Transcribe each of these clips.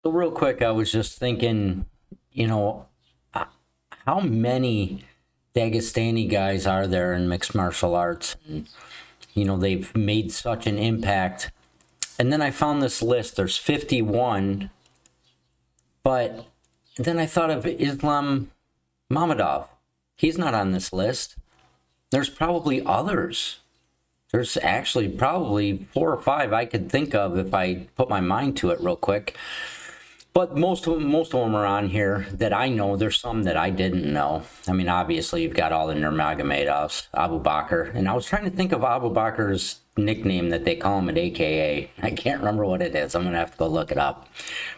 So real quick, I was just thinking, you know, uh, how many Dagestani guys are there in mixed martial arts? And, they've made such an impact. And then I found this list. There's 51, but then I thought of Islam Mamedov. He's not on this list. There's probably others. There's actually probably four or five I could think of if I put my mind to it real quick. But most of them are on here that I know. There's some that I didn't know. I mean, obviously you've got all the Nurmagomedovs, Abu Bakr, and I was trying to think of Abu Bakr's nickname that they call him at AKA. I can't remember what it is. I'm gonna have to go look it up.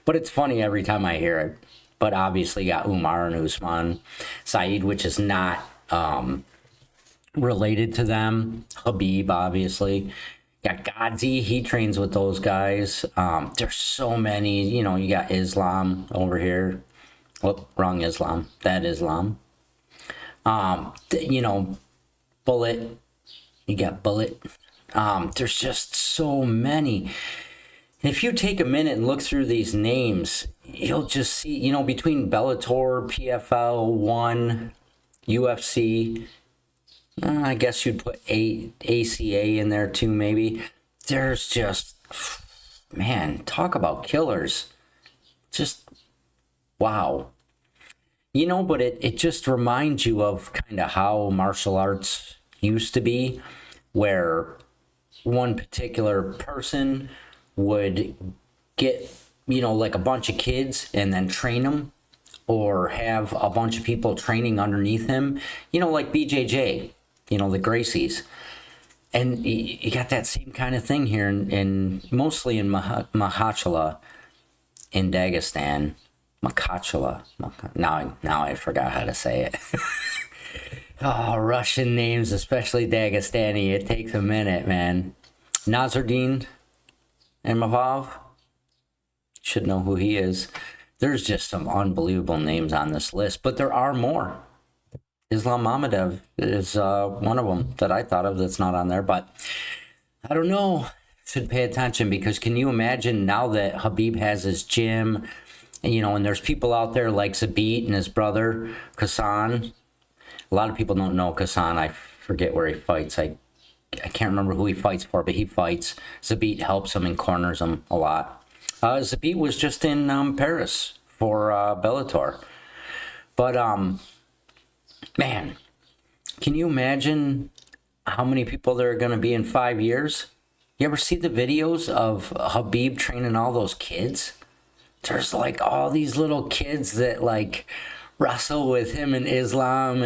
But it's funny every time I hear it. But obviously you got Umar and Usman Saeed, which is not related to them. Habib, obviously. Got Godzi, he trains with those guys. There's so many, you got Islam over here. Oh, wrong Islam. That Islam. Bullet. You got Bullet. There's just so many. If you take a minute and look through these names, you'll just see, between Bellator, PFL, One, UFC, I guess you'd put ACA in there too, maybe. There's just, man, talk about killers. Just, wow. But it just reminds you of kind of how martial arts used to be, where one particular person would get, like a bunch of kids and then train them, or have a bunch of people training underneath him, like BJJ, the Gracies. And you got that same kind of thing here, in mostly in Mahachala in Dagestan. Makhachala. Now I forgot how to say it. Oh, Russian names, especially Dagestani. It takes a minute, man. Nazardine and Mavov. Should know who he is. There's just some unbelievable names on this list, but there are more. Islam Mamedov is one of them that I thought of that's not on there, but I don't know. Should pay attention, because can you imagine now that Habib has his gym, and there's people out there like Zabit and his brother Kassan. A lot of people don't know Kassan. I forget where he fights. I can't remember who he fights for, but he fights. Zabit helps him and corners him a lot. Zabit was just in Paris for Bellator. But, man, can you imagine how many people there are going to be in 5 years? You ever see the videos of Habib training all those kids? There's like all these little kids that like wrestle with him in Islam,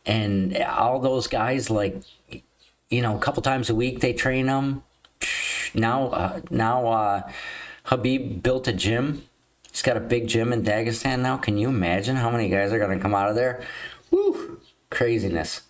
and all those guys, like, a couple times a week they train them. Now Habib built a gym. He's got a big gym in Dagestan now. Can you imagine how many guys are going to come out of there? Woo! Craziness.